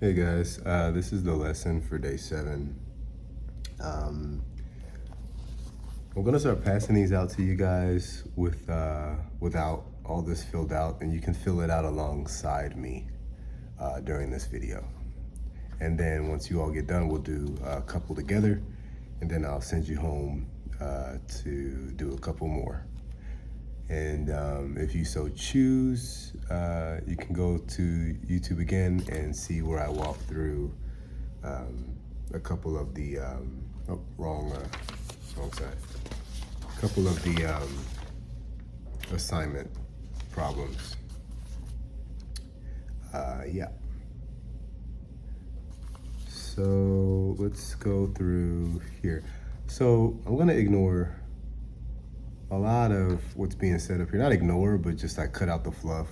Hey guys, this is the lesson for day 7. Um, I'm gonna start passing these out to you guys without all this filled out, and you can fill it out alongside me during this video. And then once you all get done, we'll do a couple together, and then I'll send you home to do a couple more. And if you so choose, you can go to YouTube again and see where I walk through a couple of the wrong side. A couple of the assignment problems. Yeah. So let's go through here. So I'm gonna ignore a lot of what's being said up here. Not ignore, but just like cut out the fluff.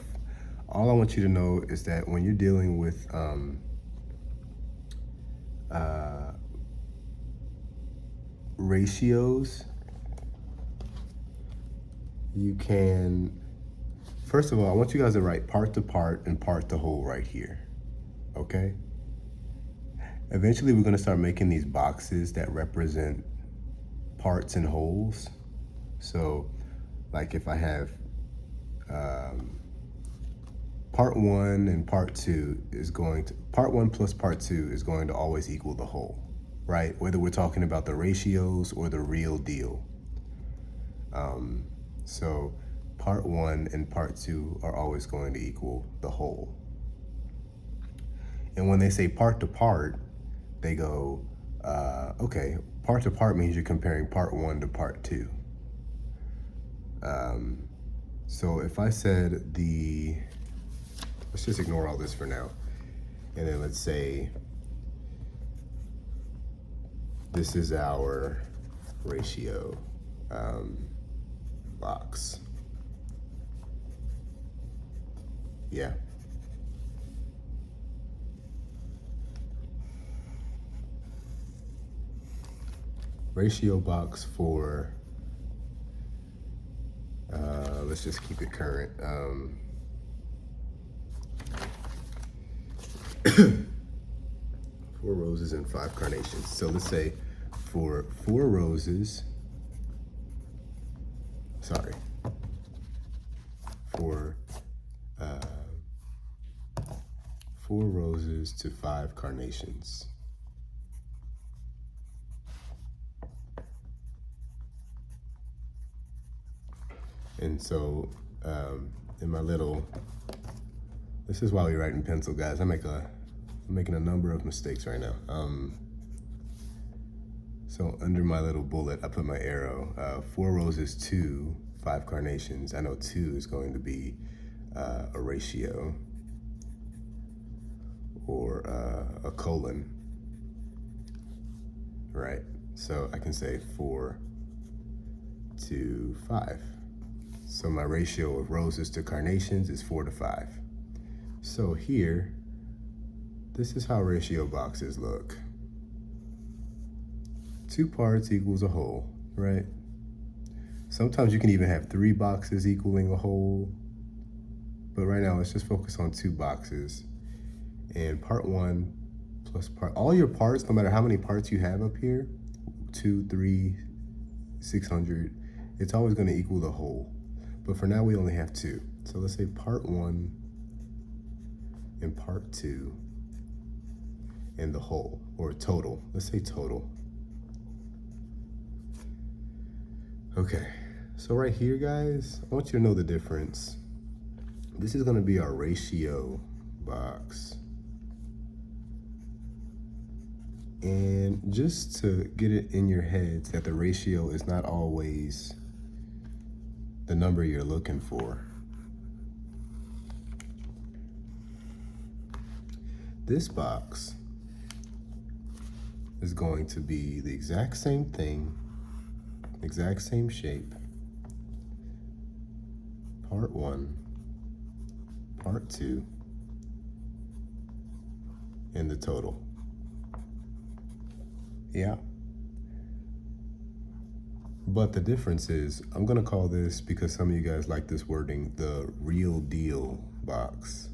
All I want you to know is that when you're dealing with ratios, you can, first of all, I want you guys to write part to part and part to whole right here, okay? Eventually, we're gonna start making these boxes that represent parts and wholes. So, like if I have part 1 and part 2 is going to, part 1 plus part 2 is going to always equal the whole, right? Whether we're talking about the ratios or the real deal. So part 1 and part 2 are always going to equal the whole. And when they say part to part, they go, okay, part to part means you're comparing part 1 to part 2. So if I said let's just ignore all this for now. And then let's say this is our ratio box. Yeah. Ratio box for, let's just keep it current. 4 roses and 5 carnations. So let's say for 4 roses, for 4 roses to 5 carnations. And so in my little, this is why we write in pencil, guys. I'm making a number of mistakes right now. So under my little bullet, I put my arrow. 4 roses to 5 carnations. I know 2 is going to be a ratio or a colon, right? So I can say 4 to 5. So my ratio of roses to carnations is 4 to 5. So here, this is how ratio boxes look. 2 parts equals a whole, right? Sometimes you can even have 3 boxes equaling a whole, but right now let's just focus on 2 boxes. And part 1 plus all your parts, no matter how many parts you have up here, 2, 3, 600, it's always gonna equal the whole. But for now we only have 2. So let's say part 1 and part 2 and the whole, or total. Let's say total. Okay, so right here, guys, I want you to know the difference. This is gonna be our ratio box. And just to get it in your heads that the ratio is not always the number you're looking for. This box is going to be the exact same thing, exact same shape. Part 1, part 2, and the total. Yeah. But the difference is, I'm gonna call this, because some of you guys like this wording, the real deal box.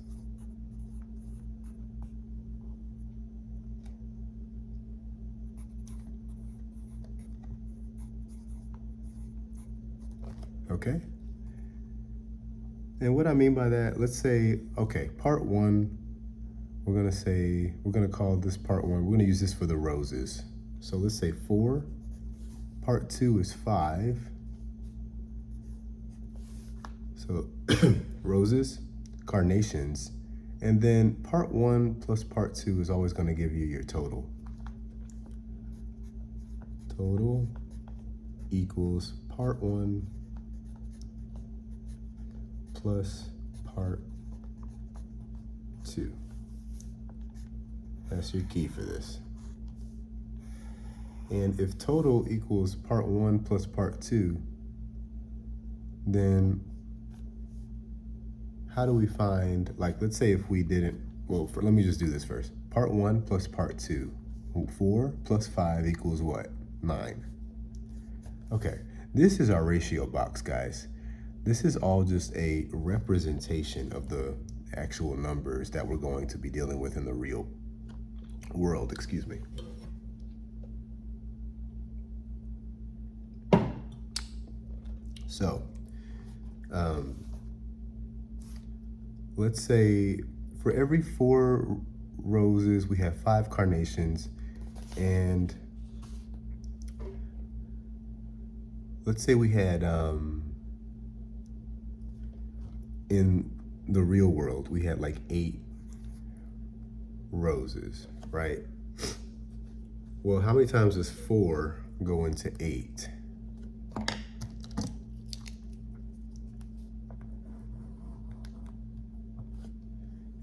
okay? And what I mean by that, let's say, okay, part one, we're gonna call this part one, we're gonna use this for the roses. So let's say 4, part 2 is 5. So roses, carnations, and then part 1 plus part 2 is always gonna give you your total. Total equals part 1 plus part 2. That's your key for this. And if total equals part 1 plus part 2, then how do we find, like, let's say if we didn't, well, let me just do this first. Part 1 plus part 2, 4 plus 5 equals what? 9. Okay, this is our ratio box, guys. This is all just a representation of the actual numbers that we're going to be dealing with in the real world, excuse me. So, let's say for every 4 roses, we have 5 carnations, and let's say we had, in the real world, we had like 8 roses, right? Well, how many times does 4 go into 8?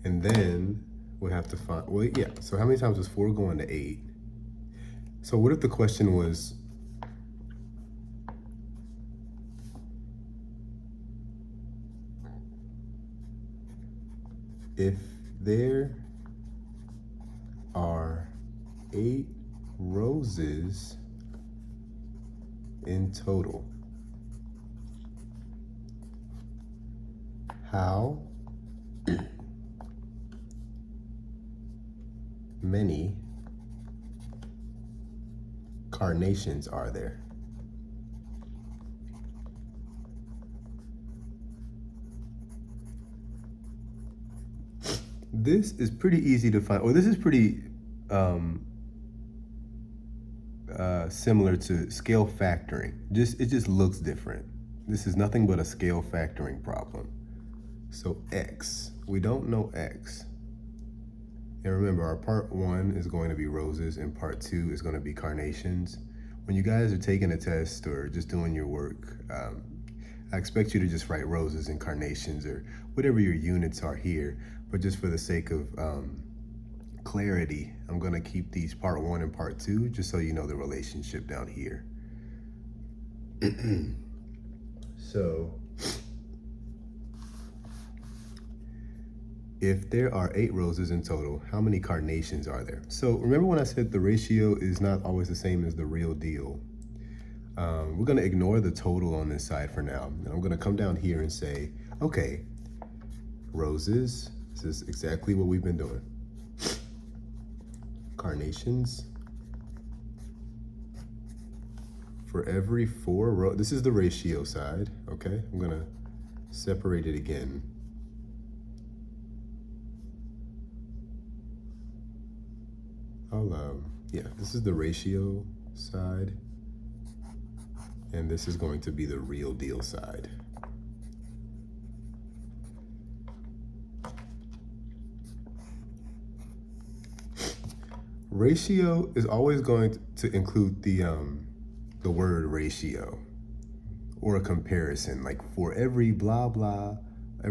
And then we'll have to find, well, yeah, so how many times does 4 go into 8? So what if the question was, if there are 8 roses in total, how many carnations are there? This is pretty easy to find, or this is pretty similar to scale factoring. It just looks different. This is nothing but a scale factoring problem. So X, we don't know X. And remember, our part 1 is going to be roses and part 2 is going to be carnations. When you guys are taking a test or just doing your work, I expect you to just write roses and carnations or whatever your units are here. But just for the sake of clarity, I'm going to keep these part 1 and part 2 just so you know the relationship down here. So if there are 8 roses in total, how many carnations are there? So remember when I said the ratio is not always the same as the real deal? We're gonna ignore the total on this side for now. And I'm gonna come down here and say, okay, roses, this is exactly what we've been doing. Carnations, for every 4 rows, this is the ratio side, okay? I'm gonna separate it again. Yeah, this is the ratio side, and this is going to be the real deal side. Ratio is always going to include the word ratio or a comparison, like for every blah blah,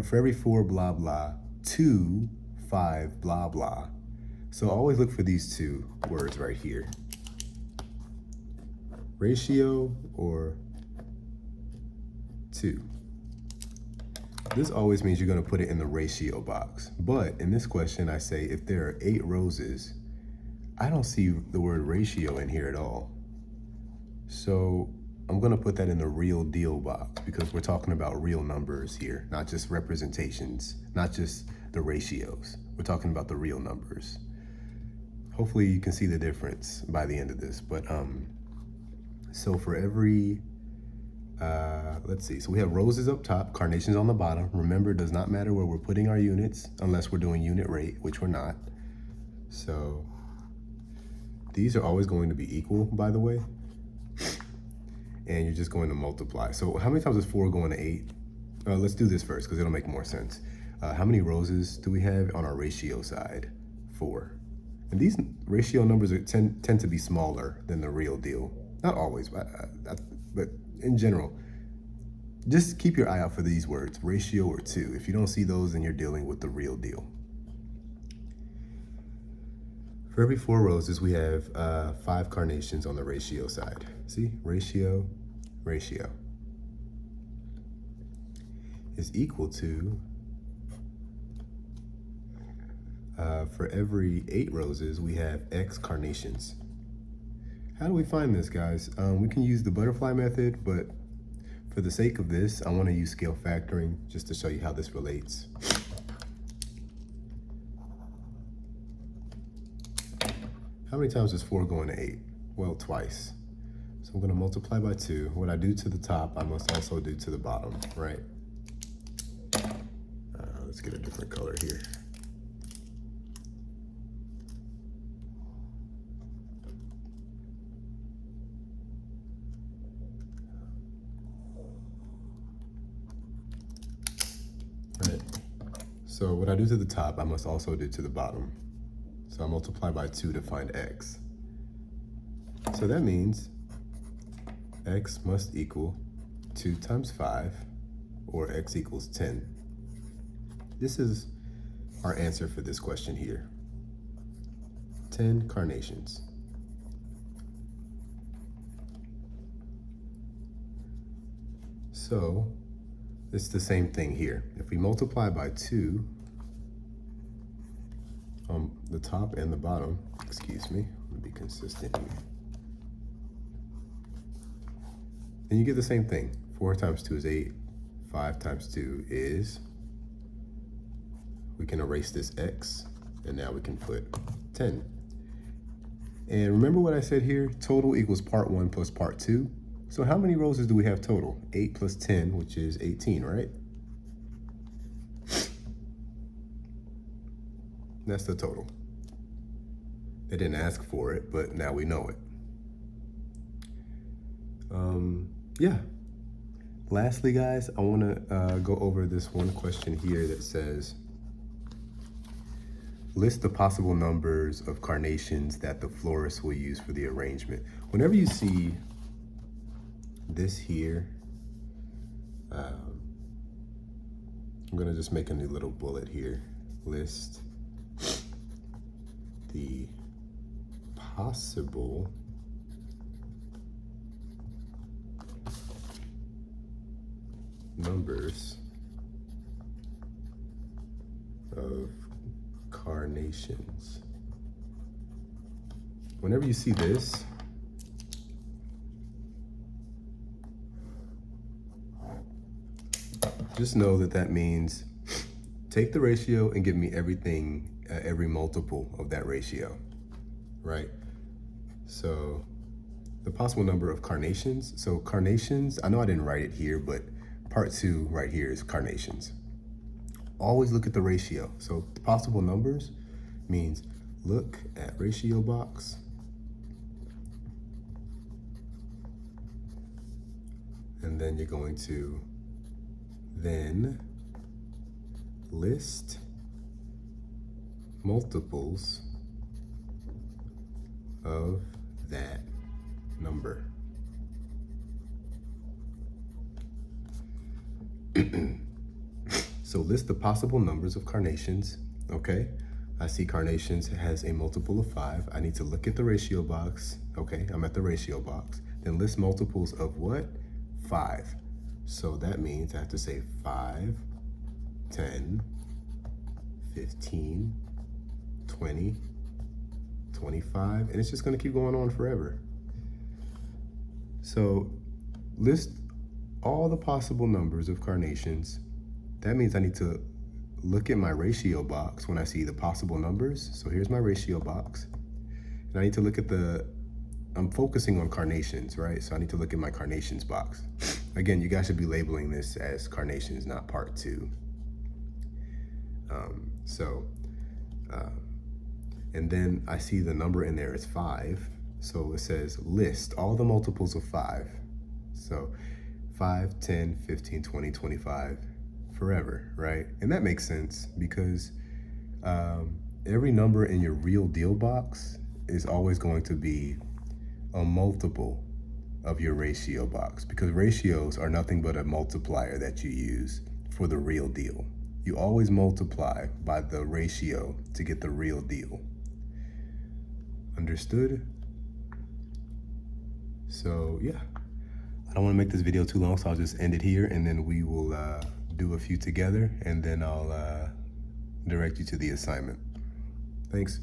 for every 4 blah blah, 2 5 blah blah. So always look for these 2 words right here. Ratio or 2. This always means you're gonna put it in the ratio box. But in this question, I say if there are 8 roses, I don't see the word ratio in here at all. So I'm gonna put that in the real deal box because we're talking about real numbers here, not just representations, not just the ratios. We're talking about the real numbers. Hopefully you can see the difference by the end of this. But so for every Let's see. So we have roses up top, carnations on the bottom. Remember, it does not matter where we're putting our units unless we're doing unit rate, which we're not. So these are always going to be equal, by the way. And you're just going to multiply. So how many times is 4 going to 8? Let's do this first because it'll make more sense. How many roses do we have on our ratio side? 4. And these ratio numbers tend to be smaller than the real deal. Not always, but in general. Just keep your eye out for these words, ratio or 2. If you don't see those, then you're dealing with the real deal. For every 4 roses, we have 5 carnations on the ratio side. See, ratio is equal to, for every 8 roses, we have X carnations. How do we find this, guys? We can use the butterfly method, but for the sake of this, I want to use scale factoring just to show you how this relates. How many times is 4 going to 8? Well, twice. So I'm going to multiply by 2. What I do to the top, I must also do to the bottom, right? Let's get a different color here. Right. So what I do to the top, I must also do to the bottom. So I multiply by 2 to find X. So that means X must equal 2 times 5, or X equals 10. This is our answer for this question here. 10 carnations. So it's the same thing here. If we multiply by 2 on the top and the bottom, excuse me, I'm gonna be consistent here. And you get the same thing. 4 times 2 is 8. 5 times 2 is, we can erase this X, and now we can put 10. And remember what I said here? Total equals part 1 plus part 2. So how many roses do we have total? 8 plus 10, which is 18, right? That's the total. They didn't ask for it, but now we know it. Yeah. Lastly, guys, I want to go over this one question here that says, list the possible numbers of carnations that the florist will use for the arrangement. Whenever you see this here, I'm gonna just make a new little bullet here. List the possible numbers of carnations. Whenever you see this, just know that that means take the ratio and give me everything, every multiple of that ratio, right? So the possible number of carnations. So carnations, I know I didn't write it here, but part 2 right here is carnations. Always look at the ratio. So the possible numbers means look at ratio box. And then you're going to then list multiples of that number. So list the possible numbers of carnations, okay? I see carnations has a multiple of 5. I need to look at the ratio box. Okay, I'm at the ratio box. Then list multiples of what? 5. So that means I have to say 5, 10, 15, 20, 25, and it's just gonna keep going on forever. So list all the possible numbers of carnations. That means I need to look at my ratio box when I see the possible numbers. So here's my ratio box. And I need to look at the I'm focusing on carnations, right? So I need to look at my carnations box. Again, you guys should be labeling this as carnations, not part 2. So and then I see the number in there is 5. So it says list all the multiples of 5. So 5, 10, 15, 20, 25, forever, right? And that makes sense because every number in your real deal box is always going to be a multiple of your ratio box, because ratios are nothing but a multiplier that you use for the real deal. You always multiply by the ratio to get the real deal. Understood? So yeah, I don't want to make this video too long, so I'll just end it here, and then we will do a few together, and then I'll direct you to the assignment. Thanks.